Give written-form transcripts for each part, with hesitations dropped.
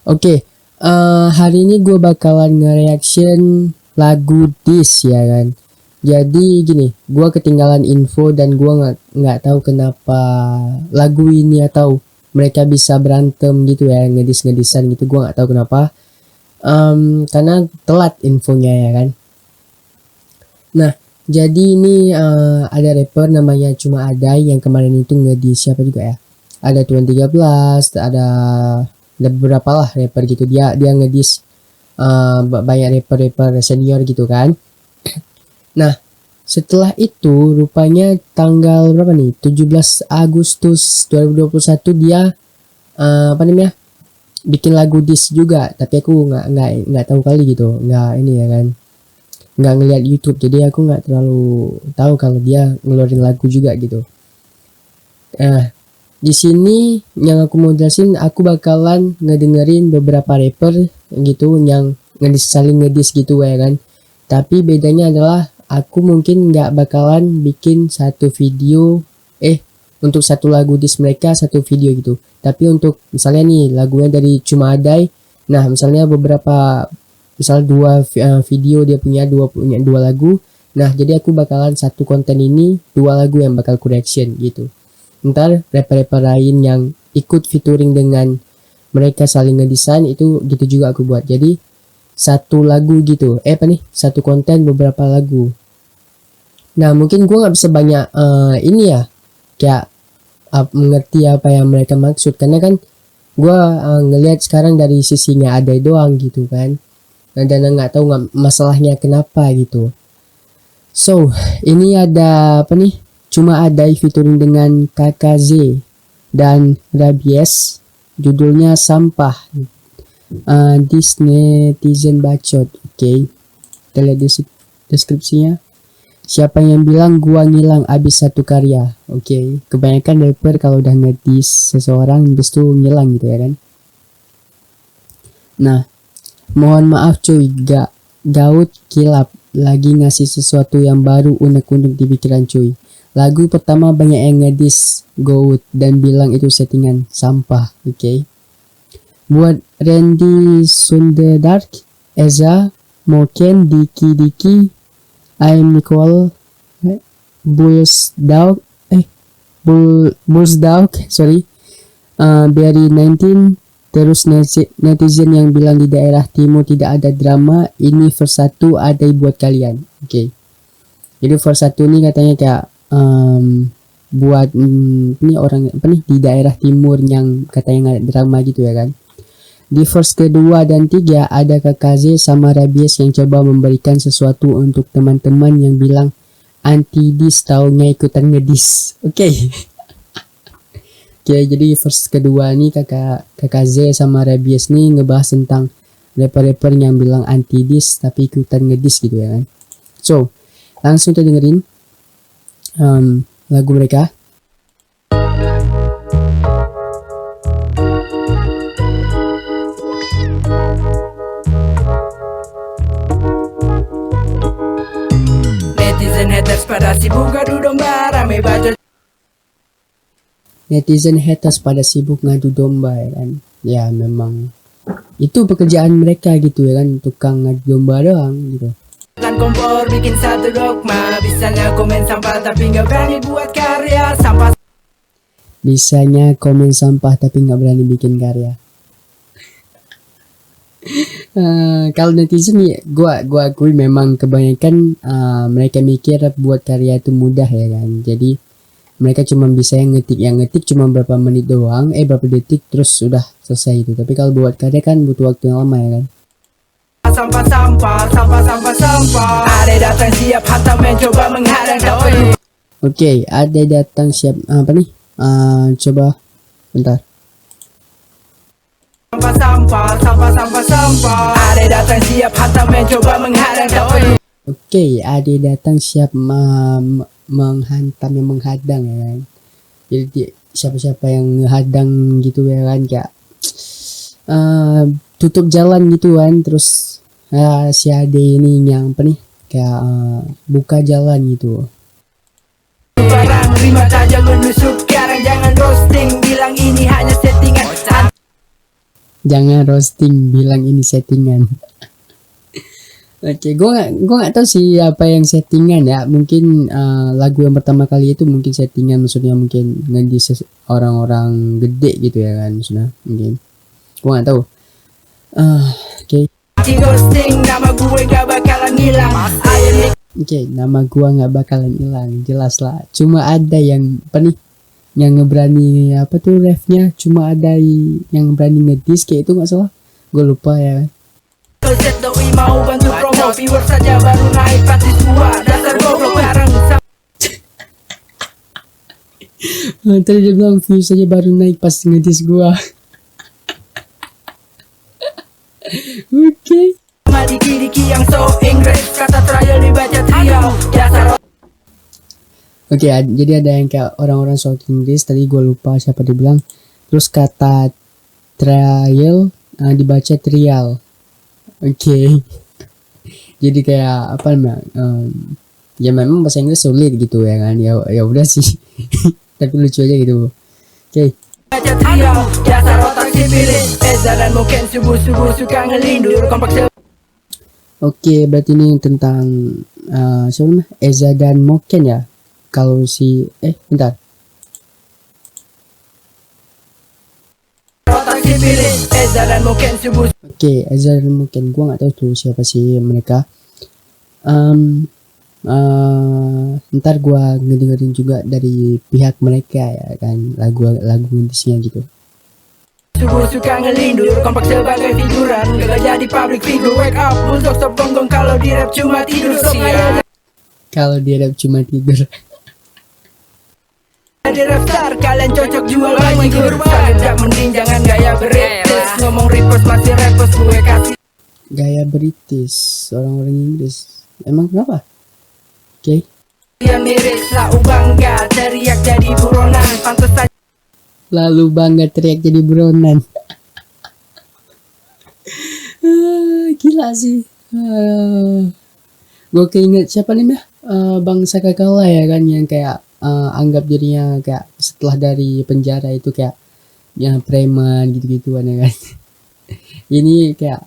Oke, hari ini gue bakalan nge-reaction lagu This ya kan. Jadi gini, gue ketinggalan info dan gue nggak tahu kenapa lagu ini atau mereka bisa berantem gitu ya, ngedisan gitu. Gue nggak tahu kenapa. Karena telat infonya ya kan. Nah, jadi ini ada rapper namanya Cuma Adai yang kemarin itu ngedis siapa juga ya. Ada Tuan 13, ada beberapa lah rapper gitu. Dia ngedis banyak rapper senior gitu kan. Nah, setelah itu rupanya tanggal berapa nih? 17 Agustus 2021 dia bikin lagu diss juga, tapi aku nggak tahu kali gitu. Nggak ini ya kan. Nggak ngeliat YouTube, jadi aku nggak terlalu tahu kalau dia ngeluarin lagu juga gitu. Nah, di sini yang aku mau jelasin, aku bakalan ngedengerin beberapa rapper gitu yang saling ngedis gitu ya kan. Tapi bedanya adalah aku mungkin nggak bakalan bikin satu video untuk satu lagu diss mereka satu video gitu. Tapi untuk misalnya nih lagunya dari Cuma Adai, nah misalnya dua video dia punya dua lagu. Nah jadi aku bakalan satu konten ini dua lagu yang bakal ku reaction gitu. Ntar rapper-rapper lain yang ikut featuring dengan mereka saling ngedesain itu gitu juga aku buat. Jadi satu lagu gitu, satu konten beberapa lagu. Nah mungkin gue nggak bisa banyak ini ya kayak mengerti apa yang mereka maksud, karena kan gue ngelihat sekarang dari sisinya ada doang gitu kan. Dan nggak tahu masalahnya kenapa gitu. So ini ada Cuma Adai featuring dengan KKZ dan Rabies, judulnya Sampah. This netizen bacot. Oke, kita lihat deskripsinya. Siapa yang bilang gua ngilang abis satu karya? Oke, kebanyakan rapper kalau udah ngedis seseorang terus tuh ngilang gitu ya kan. Nah, mohon maaf cuy, gaut kilap lagi ngasih sesuatu yang baru unek-unek di pikiran cuy. Lagu pertama banyak yang ngedis Goat dan bilang itu settingan sampah. Oke. Buat Randy Sundedark, Eza, Moken, Diki, I'm Nicole, Bullsdog, sorry, Berry 19, terus netizen yang bilang di daerah timur tidak ada drama, ini verse 1 ada buat kalian. Oke. Jadi verse 1 ini katanya kayak buat ini orang di daerah timur yang katanya nggak ada drama gitu ya kan. Di verse kedua dan 3 ada KKZ sama Rabies yang coba memberikan sesuatu untuk teman-teman yang bilang anti dis taunya ikutan ngedis. Oke. Oke, jadi verse kedua nih KKZ sama Rabies nih ngebahas tentang rapper-rapper yang bilang anti dis tapi ikutan ngedis gitu ya kan. So, langsung kita dengerin lagu mereka. Netizen haters pada sibuk ngadu domba rame bacot. Netizen haters pada sibuk ngadu domba ya kan. Ya memang itu pekerjaan mereka gitu ya kan, tukang ngadu domba doang gitu. Kan kompor bikin satu dogma, bisanya komen sampah tapi nggak berani buat karya. Bisanya komen sampah tapi nggak berani bikin karya. Kalau netizen ya, gua akui memang kebanyakan mereka mikir buat karya itu mudah ya kan. Jadi mereka cuma bisa yang ngetik cuma berapa menit doang, berapa detik terus sudah selesai itu. Tapi kalau buat karya kan butuh waktu yang lama ya kan. Sampah. Ada datang siap hantam mencoba menghadang doi. Oke, ada datang siap coba bentar. Sampah. Ada datang siap hantam mencoba menghadang doi. Oke, ada datang siap menghadang ya kan. Jadi siapa-siapa yang menghadang gitu ya kan, kayak tutup jalan gitu kan, terus si Ade ini yang kayak buka jalan gitu. Barang terima saja menusuk, sekarang jangan roasting, bilang ini hanya settingan. Jangan roasting, bilang ini settingan. Oke, gua nggak tahu sih apa yang settingan ya. Mungkin lagu yang pertama kali itu mungkin settingan, maksudnya mungkin ngedis orang-orang gede gitu ya kan, maksudnya mungkin. Gua nggak tahu. Oke. Di ghosting, nama gue gak bakalan hilang. Oke, nama gua nggak bakalan hilang, jelas lah. Cuma ada yang apa nih? Yang ngeberani apa tuh refnya? Cuma ada yang berani ngedis kayak itu nggak salah. Gue lupa ya. Set doi mau bantu promo, viewer saja baru naik pasti gua dasar goblok bareng. Tadi dia bilang views saja baru naik pas ngedis gua. Oke. Sama diki-diki yang so Inggris, kata trial dibaca trial. Dasar Oke, jadi ada yang kayak orang-orang soal Inggris, tadi gue lupa siapa dibilang. Terus kata trial dibaca trial. Oke. Jadi kayak apa namanya? Ya memang bahasa Inggris sulit gitu ya kan. Ya udah sih. Tapi lucu aja gitu. Oke. baca trial, dasar otak sipilis. Eza dan mungkin subuh-subuh suka ngelindur kompak. Oke, berarti ini tentang siapa namanya? Eza dan Moken ya. Kalau si bentar. Otak sipilis, Eza dan mungkin subuh. Oke, Eza dan Moken, gua nggak tahu tuh siapa sih mereka. Ntar gua ngedengerin juga dari pihak mereka ya kan, lagu indisnya gitu. Subuh suka ngelindur, kompak sebagai figuran. Gak jadi public figure, wake up, bulldog stop gonggong. Kalau di rap cuma tidur, stop ngayal. Kalau dia rap cuma tidur. Di rap star, kalian cocok jual bajigur. Salah mending jangan gaya beritis. Ngomong repost masih repost gue kasih. Gaya British, orang-orang Inggris. Emang kenapa? Oke. Yang miris, lau bangga, teriak jadi buronan. Pantes saja Lalu bangga teriak jadi buronan. Gila sih. Gue keinget siapa nih mah? Bang Sakakala ya kan, yang kayak anggap dirinya kayak setelah dari penjara itu kayak yang preman gitu-gituan ya kan. Ini kayak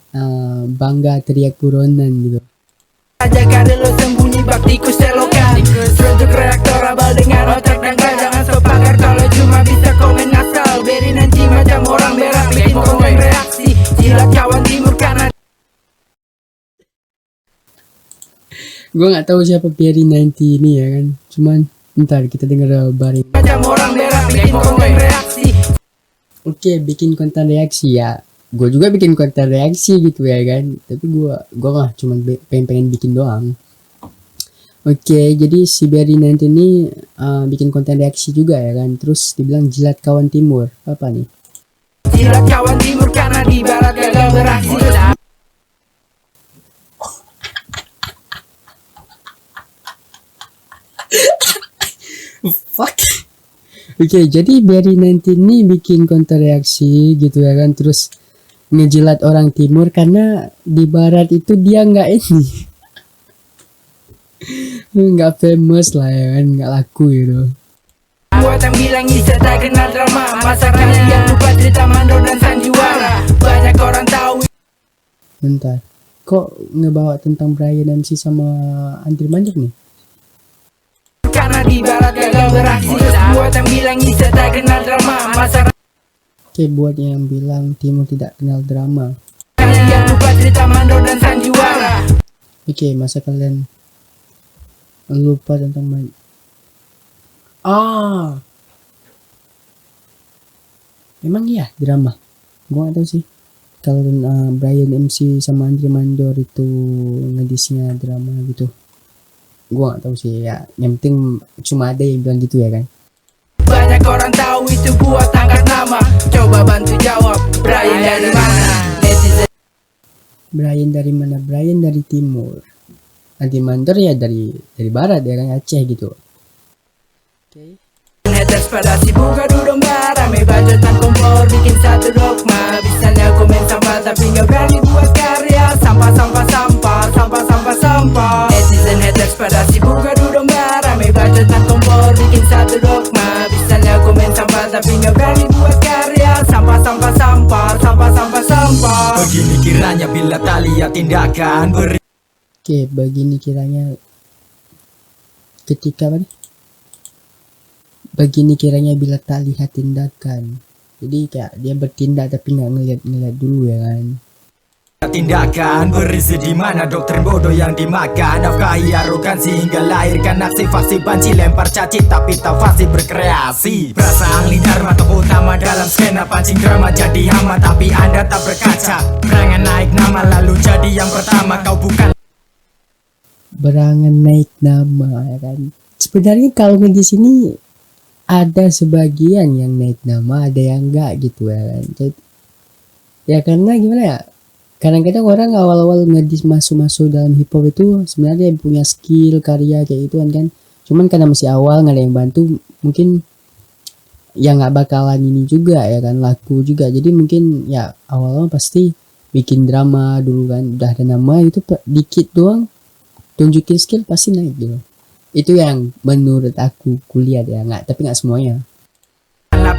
bangga teriak buronan gitu. aja karir lo sembunyi baktiku selokan. Serujuk reaktor abal dengan otak dan gak. Jangan sok pagar kalau cuma bisa komen ngasal. Beri nanti macam orang berak bikin konten reaksi. Jilat kawan timur kanan. Gue nggak tahu siapa Perry 90 ini ya kan. Cuman ntar kita denger bareng. Macam orang berak bikin konten reaksi. Oke, bikin konten reaksi ya. Gue juga bikin konten reaksi gitu ya kan. Tapi gue mah cuma pengen bikin doang. Oke, jadi si Perry 90 ini bikin konten reaksi juga ya kan. Terus dibilang jilat kawan timur. Apa nih? Jilat kawan timur karena di barat gagal beraksi. Fuck. Oke, jadi Perry 90 ini bikin konten reaksi gitu ya kan. Terus ngejilat orang timur karena di barat itu dia nggak ini. Nggak famous lah ya kan, nggak laku gitu. Buat yang bilang Isa tak kenal drama. Masalahnya yang lupa cerita Mando dan Sanjiwara. Banyak orang tahu. Bentar, kok ngebawa tentang Brian MC sama Andri Manjak nih? Karena di barat gagal beraksi. Buat yang bilang Isa tak kenal drama. Masalahnya Oke, buat yang bilang timur tidak kenal drama. yang lupa cerita Mando dan Sanjiwara. Oke, masa kalian lupa tentang emang iya drama? Gua gak tahu sih. Kalau Brian MC sama Andri Mandor itu ngedisnya drama gitu, gua gak tahu sih ya. Yang penting cuma ada yang bilang gitu ya kan. Banyak orang tahu itu buat angkat nama. Coba bantu jawab, Brian dari mana? Netizen Brian dari mana? Brian dari timur. Andri Mandor ya dari barat ya kan, Aceh gitu. Oke. haters pada sibuk adu domba. Rame bacotan kompor bikin satu dogma. Bisanya komen sampah tapi gak berani buat karya. Sampah, sampah, sampah, sampah, sampah, sampah. Netizen haters pada sibuk adu domba. Rame bacotan kompor bikin satu dogma. Bisanya komen sampah tapi gak berani buat karya. Sampah, sampah, sampah, sampah. sampah, sampah, sampah. Begini kiranya bila tak lihat tindakan Oke, begini kiranya ketika apa nih? Begini kiranya bila tak lihat tindakan. Jadi kayak dia bertindak tapi nggak ngeliat dulu ya kan. tindakan berisi di mana doktrin bodoh yang dimakan, nafkahi arogansi hingga lahirkan aksi faksi banci, lempar caci tapi tak fasih berkreasi. Berasa ahli dharma tokoh utama dalam skena pancing drama jadi hama tapi anda tak berkaca. Berangan naik nama lalu jadi yang pertama, kau bukan Berangan naik nama ya kan. Sebenarnya kalau di sini ada sebagian yang naik nama, ada yang enggak gitu ya kan. Jadi, ya karena gimana ya? Kadang-kadang orang awal-awal ngedis masuk dalam hip hop itu sebenarnya punya skill karya kayak gitu kan. Cuman karena masih awal nggak ada yang bantu, mungkin ya nggak bakalan ini juga ya kan, laku juga. Jadi mungkin ya awal-awal pasti bikin drama dulu kan, udah ada nama itu dikit doang tunjukin skill pasti naik gitu. Itu yang menurut aku kuliah ya, nggak, tapi nggak semuanya.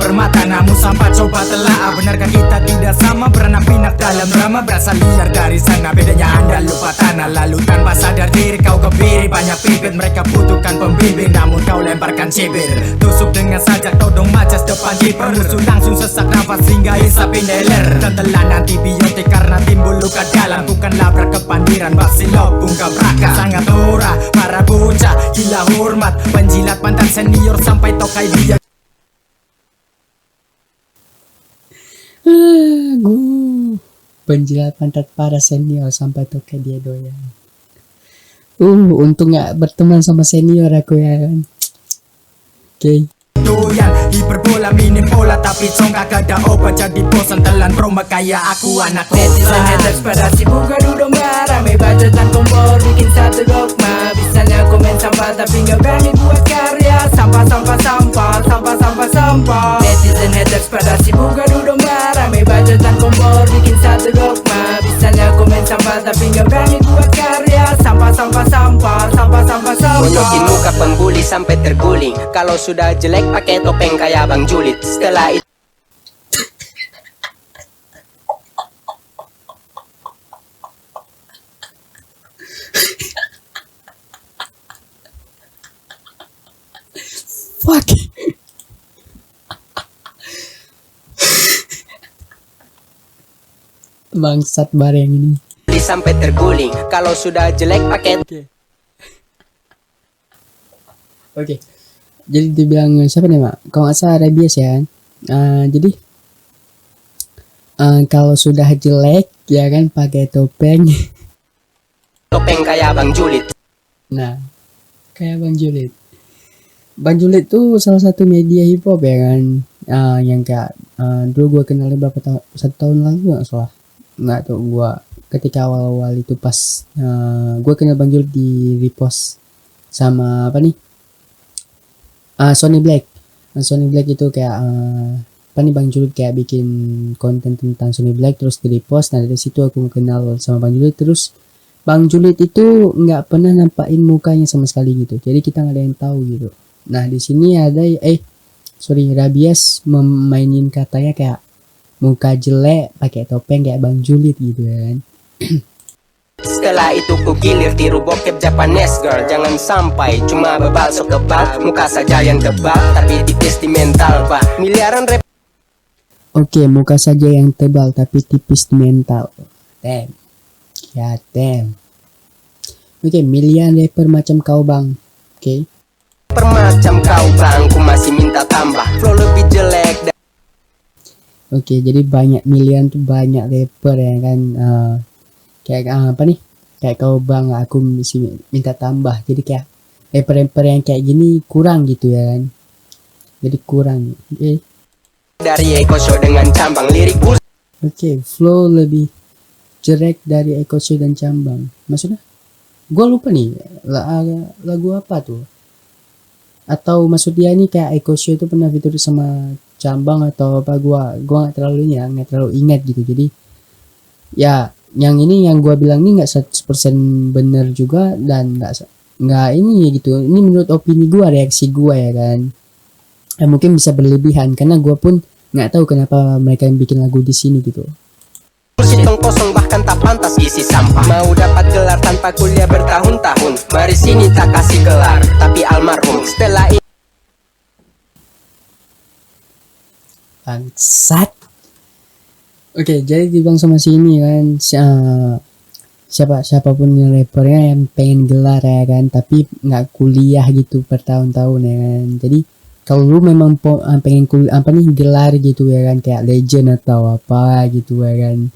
permata namun sampai coba telah. Benarkah kita tidak sama, beranak pinak dalam drama, berasal liar dari sana, bedanya anda lupa tanah. Lalu tanpa sadar diri kau kebiri, banyak pipit mereka butuhkan pembimbing namun kau lemparkan cibir. Tusuk dengan sajak todong macas depan jiper, musuh langsung sesak nafas hingga hisap inhaler. Tetelan antibiotik karena timbul luka dalam, bukan labrak kepandiran basilok bunga braka. Sangat norak para bocah gila hormat, penjilat pantat senior sampai tokai dia. Penjilat pantat para senior sampai toke dia doyan. Untung gak berteman sama senior aku ya kan. Oke. Doyan hiperbola minim pola tapi congkak ada obat jadi bosan telan promo kayak aku anak netizen haters pada sibuk adu domba, rame bacotan kompor bikin satu dogma. Bisanya komen sampah tapi nggak berani buat karya, sampah sampah sampah sampah sampah sampah. Netizen haters pada sibuk adu domba, rame bacotan kompor bikin satu dogma. Bisanya komen sampah tapi nggak berani buat karya, sampah sampah sampah sampah sampah sampah. Monyokin muka pembuli sampai terguling, kalau sudah jelek pakai topeng kayak Bang Julid. Setelah itu Fuck. Bangsat bareng ini. sampai terguling, kalau sudah jelek pakai Oke. Jadi dibilang siapa nih mak? Kalau nggak salah Rabies ya. Jadi kalau sudah jelek ya kan pakai topeng. topeng kayak Bang Julid. Nah, kayak Bang Julid. Bang Julid tuh salah satu media hip hop ya kan. Yang kayak dulu gue kenalnya berapa tahun? 1 tahun lalu nggak salah. Nggak tuh gue ketika awal-awal itu pas gue kenal Bang Julid di repost sama apa nih? Sony Black. Sony Black itu kayak apa nih, Bang Julid kayak bikin konten tentang Sony Black terus di repost. Nah dari situ aku kenal sama Bang Julid. Terus Bang Julid itu nggak pernah nampakin mukanya sama sekali gitu, jadi kita nggak ada yang tahu gitu. Nah di sini ada Rabies memainin katanya kayak muka jelek pakai topeng kayak Bang Julid gitu ya kan. Setelah itu ku gilir tiru bokep Japanese girl. Jangan sampai cuma bebal sok kebal, muka saja yang tebal tapi tipis di mental pak. Miliaran rap. Oke, muka saja yang tebal tapi tipis di mental. Damn. Ya damn. Oke, miliaran rapper macam kau bang. Oke. Permacam kau bang, ku masih minta tambah flow lebih jelek. Oke, jadi banyak miliaran tuh banyak rapper ya kan. Kayak apa nih? Kayak kau bang, aku mesti minta tambah. Jadi kayak rapper-rapper yang kayak gini kurang gitu ya kan. Jadi kurang. Oke. Dari Eko Show dengan cambang lirik bus. Oke, flow lebih jelek dari Eko Show dan cambang. Maksudnya? Gue lupa nih lagu apa tuh? Atau maksud dia nih kayak Eko Show itu pernah fitur sama cambang atau apa? Gua nggak terlalu nggak terlalu ingat gitu. Jadi ya yang ini yang gue bilang ini nggak 100% bener juga dan nggak ini gitu. Ini menurut opini gue, reaksi gue ya kan. Mungkin bisa berlebihan karena gue pun nggak tahu kenapa mereka yang bikin lagu di sini gitu. kantong kosong bahkan tak pantas isi sampah. Mau dapat gelar tanpa kuliah bertahun-tahun, mari sini tak kasih gelar, tapi almarhum setelah ini. Bangsat. Oke, jadi di bang sama sini kan siapapun yang rappernya yang pengen gelar ya kan, tapi nggak kuliah gitu bertahun-tahun ya kan. Jadi kalau lu memang pengen kuliah apa nih gelar gitu ya kan, kayak legend atau apa gitu ya kan,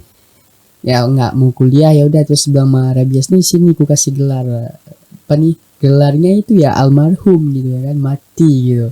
ya nggak mau kuliah ya udah terus bilang sama Rabias nih sini ku kasih gelar apa nih, gelarnya itu ya almarhum gitu ya kan, mati gitu.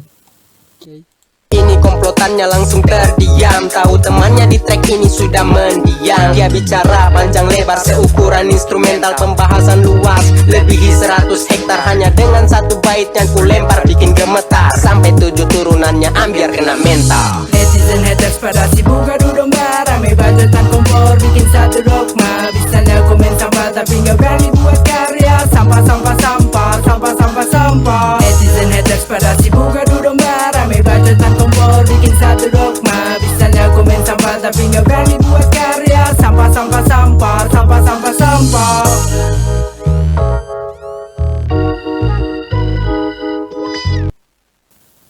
Ini komplotannya langsung terdiam, tahu temannya di track ini sudah mendiam. Dia bicara panjang lebar seukuran instrumental, pembahasan luas lebihi 100 hektar, hanya dengan satu bait yang ku lempar bikin gemetar, sampai 7 turunannya ambiar kena mental. Netizen haters pada sibuk adu domba, rame bacotan kompor bikin satu dogma. Bisanya komen sampah tapi nggak berani buat karya, sampah sampah sampah sampah sampah sampah. Netizen haters pada sibuk adu domba, rame bacotan kompor bikin satu dogma. Bisanya komen sampah tapi nggak berani buat karya, sampah sampah sampah sampah sampah sampah.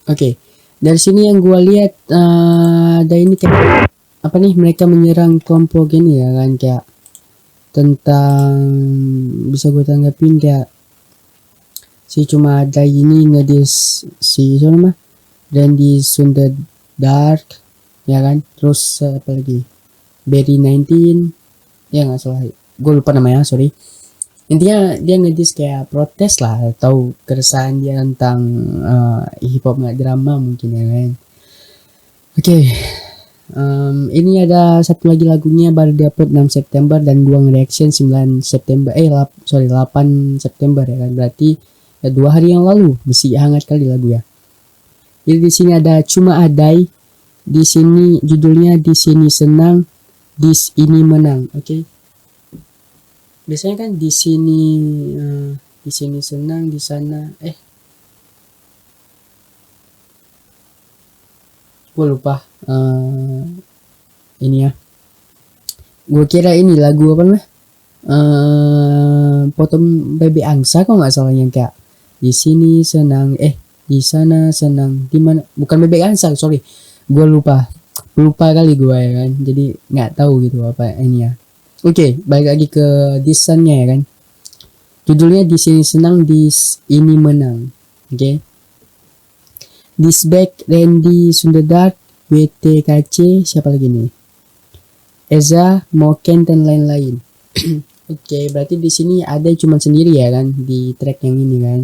Oke, dari sini yang gua lihat ada ini kayak apa nih, mereka menyerang kelompok ini ya kan, kayak tentang bisa gue tanggapin kayak si cuma ada ini ngedis si siapa namanya Randy Sunderdark ya kan, terus apa lagi Berry 19 ya nggak salah, gue lupa namanya, sorry. Intinya dia ngedis kayak protes lah atau keresahan dia tentang hip hop nggak drama mungkin ya kan. Oke, ini ada satu lagi lagunya baru diupload 6 September dan gua nge-reaction 9 September 8 September ya kan, berarti ya 2 hari yang lalu, masih hangat kali lagu ya. Jadi di sini ada Cuma Adai, di sini judulnya Di Sini Senang, Di Ini Menang. Oke. Biasanya kan di sini senang, di sana gue lupa ini ya. Gue kira ini lagu apa namanya? Potong Bebek Angsa kok nggak salah, yang kayak di sini senang, di sana senang, di mana? Bukan Bebek Angsa, sorry. Gue lupa kali gue ya kan. Jadi nggak tahu gitu apa ini ya. Oke, balik lagi ke disannya ya kan. Judulnya Di Sini Senang, Di Ini Menang. Oke. This back Randy Sunderdark, WTKC, siapa lagi nih? Eza, Moken dan lain-lain. Oke, berarti di sini ada cuma sendiri ya kan di track yang ini kan.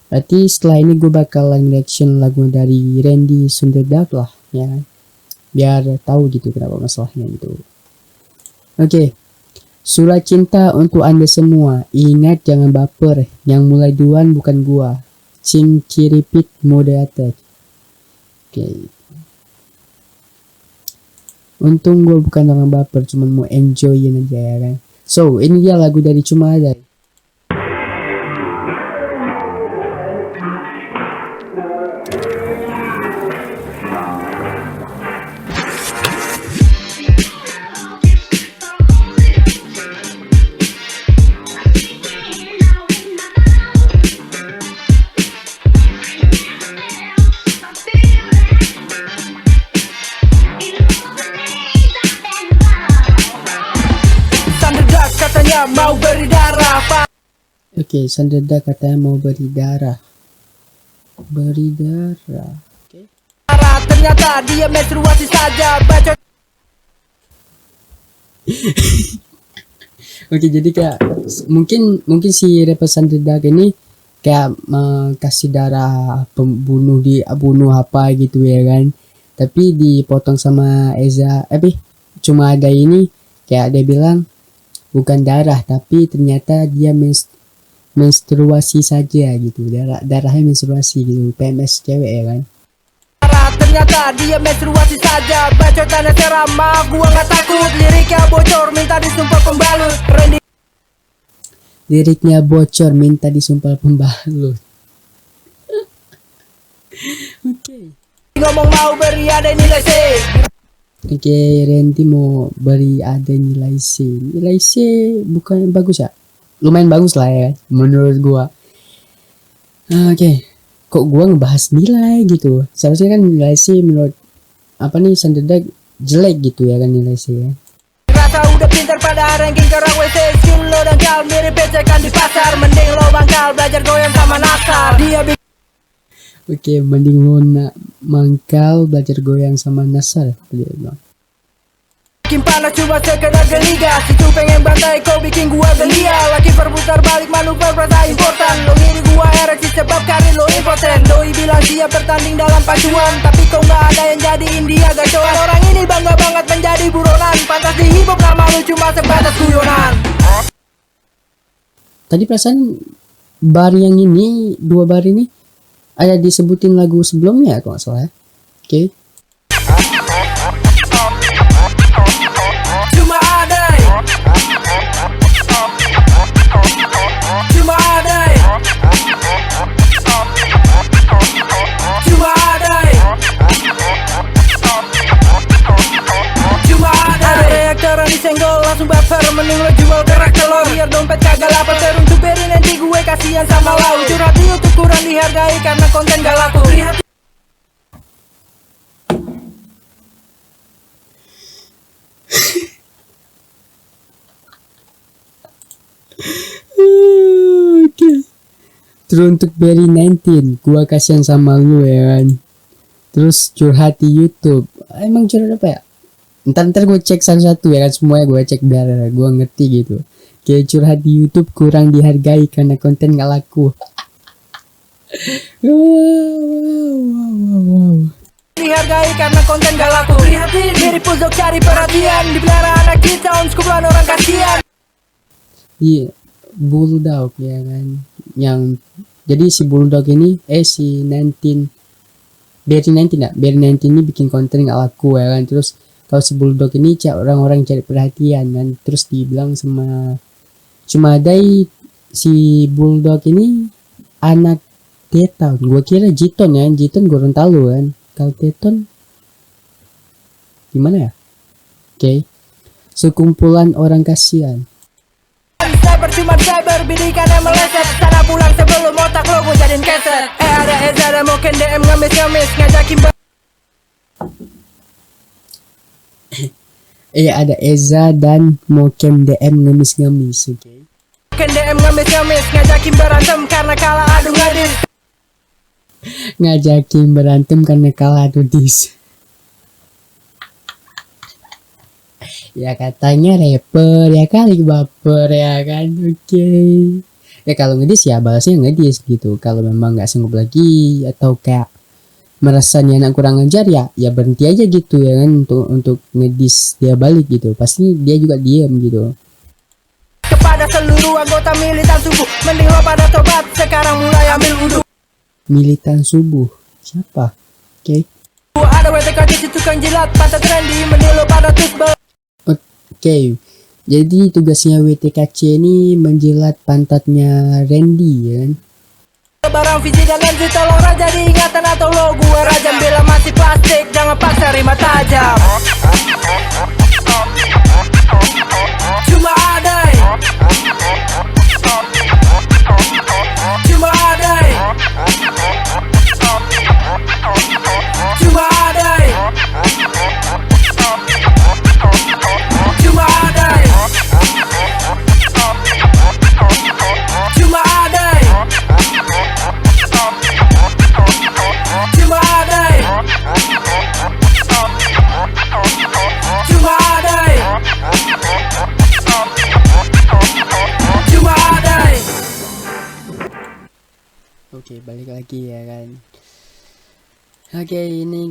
Berarti setelah ini gue bakalan reaction lagu dari Randy Sunderdark lah ya kan. Biar tahu gitu kenapa masalahnya gitu. Oke, surat cinta untuk Anda semua. Ingat jangan baper, yang mulai duluan bukan gua. Cing ciripit mode attack. Oke. Untung gua bukan orang baper, cuma mau enjoyin aja ya kan. So, ini dia lagu dari Cuma Adai. Mau beri darah. Oke, Sunderdark katanya mau beri darah. Beri darah. Oke. Ternyata dia menstruasi saja, bacot. Oke, jadi kayak mungkin si rapper Sunderdark ini kayak kasih darah pembunuh bunuh apa gitu ya kan. Tapi dipotong sama Eza, Cuma Ada ini kayak dia bilang bukan darah, tapi ternyata dia menstruasi saja gitu, darahnya menstruasi gitu, PMS cewek ya kan. Ternyata dia menstruasi saja, bacotannya ceramah, gua nggak takut. Liriknya bocor minta disumpah pembalut. Liriknya bocor minta disumpah pembalut. Oke. Ngomong mau beri ada nilai C. Oke, Randy mau beri ada nilai C. Nilai C bukan bagus ya? Lumayan bagus lah ya, menurut gua. Oke, kok gua ngebahas nilai gitu? Seharusnya kan nilai C menurut apa nih Sanderdag jelek gitu ya kan nilai C ya. Rasa udah pintar pada ranking orang WC. Skill lo dangkal mirip pecekan di pasar. Mending lo bangkal belajar goyang sama Nasar. Dia Oke, mending lo mangkal belajar goyang sama Nasar. bikin panas cuma sekedar geliga. Situ pengen bantai kau bikin gua gelia. Lagi berputar balik manuver berasa important. Lo ngiri gua ereksi sebab karir lo impoten. Doi bilang siap bertanding dalam pacuan, tapi kau gak ada yang jadiin dia gacoan. Orang ini bangga banget menjadi buronan. Pantas di hip hop nama lu cuma sebatas guyonan. Tadi perasaan bar yang ini, 2 bar ini ada disebutin lagu sebelumnya kalau nggak salah ya. Oke. Cuma ada Cuma ada Cuma ada Cuma ada reaktoran disenggol langsung baper. Mending lo jual kerak telur biar dompet kagak lapar. Teruntuk beri nanti gue kasihan sama lau. Curhat di YouTube kurang dihargai karena konten gak laku. Oke. Terus untuk Berry 19, gua kasihan sama lu ya kan. Terus curhat di YouTube. Emang curhat apa ya? Ntar gue cek satu-satu ya kan, semuanya gue cek biar gue ngerti gitu. Kayak curhat di YouTube kurang dihargai karena konten gak laku. Wow. Dihargai karena konten gak laku. Prihatin mirip puzok cari perhatian. Dipelihara anak kita sekumpulan orang kasihan. Iya, Bulldog ya kan. Yang jadi si Bulldog ini si 19 Berry 19 ya. Berry 19 ini bikin konten gak laku ya kan. Terus kalau si Bulldog ini orang-orang cari perhatian kan. Terus dibilang sama Cumadai si Bulldog ini anak Teton. Gua kira Jiton ya. Jiton Gorontalo kan. Kalau Teton gimana ya? Oke. Sekumpulan orang kasihan. Cyber cuma cyber, bidikan yang meleset. Sana pulang sebelum otak lo gue jadiin keset. Ada Eza dan Moken DM ngemis-ngemis ngajakin Ada Eza dan Moken DM ngemis-ngemis. Oke. Moken DM ngemis-ngemis ngajakin berantem karena kalah adu ngadis. Ngajakin berantem karena kalah adu dis. Ya katanya rapper ya kali baper ya kan. Oke. Ya kalau ngedis ya balasnya ngedis gitu. Kalau memang nggak sanggup lagi atau kayak merasa nih anak kurang ajar ya berhenti aja gitu ya kan untuk ngedis dia balik gitu. Pasti dia juga diam gitu. Kepada seluruh anggota militan subuh, mending lo pada tobat sekarang mulai ambil wudhu. Militan subuh siapa? Oke. Ada WTK di tukang jilat pantat trendy, mending lo pada tusbel. Oke, jadi tugasnya WTKC ini menjilat pantatnya Randy ya kan? Barang visi dan lensi tolong raja diingatan atau lo gue rajam. Bila masih plastik jangan paksa rima tajam. Cuma ada Cuma ada Cuma ada Cuma ada Cuma ada Cuma ada Cuma ada Cuma ada. Oke, balik lagi ya kan. Oke, ini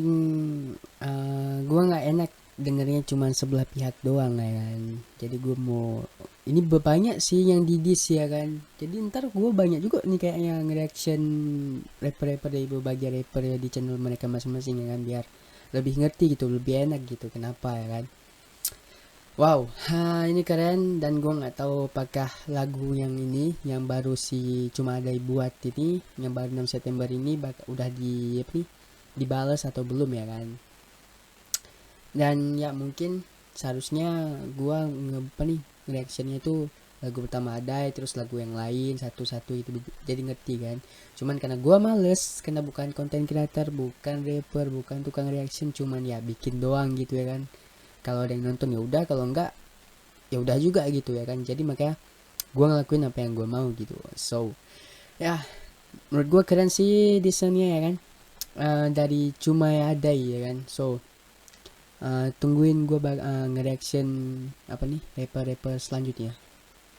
gua nggak enak dengernya cuma sebelah pihak doang ya kan. Jadi gua mau ini banyak sih yang didis ya kan. Jadi ntar gua banyak juga nih kayak yang reaction rapper-rapper dari berbagai rapper ya di channel mereka masing-masing ya kan, biar lebih ngerti gitu, lebih enak gitu kenapa ya kan. Wow, ini keren dan gue nggak tahu apakah lagu yang ini yang baru si Cuma Ada buat ini yang baru 6 September ini udah dibalas atau belum ya kan. Dan ya mungkin seharusnya gua reactionnya tuh lagu pertama ada, terus lagu yang lain satu-satu itu jadi ngerti kan. Cuman karena gua males, karena bukan content creator, bukan rapper, bukan tukang reaction, cuman ya bikin doang gitu ya kan. Kalau ada yang nonton ya udah, kalau enggak ya udah juga gitu ya kan. Jadi makanya gua ngelakuin apa yang gua mau gitu. So ya menurut gua keren sih desainnya ya kan. Dari cuma ada ya kan. So tungguin gue nge-reaction apa nih rapper-rapper selanjutnya.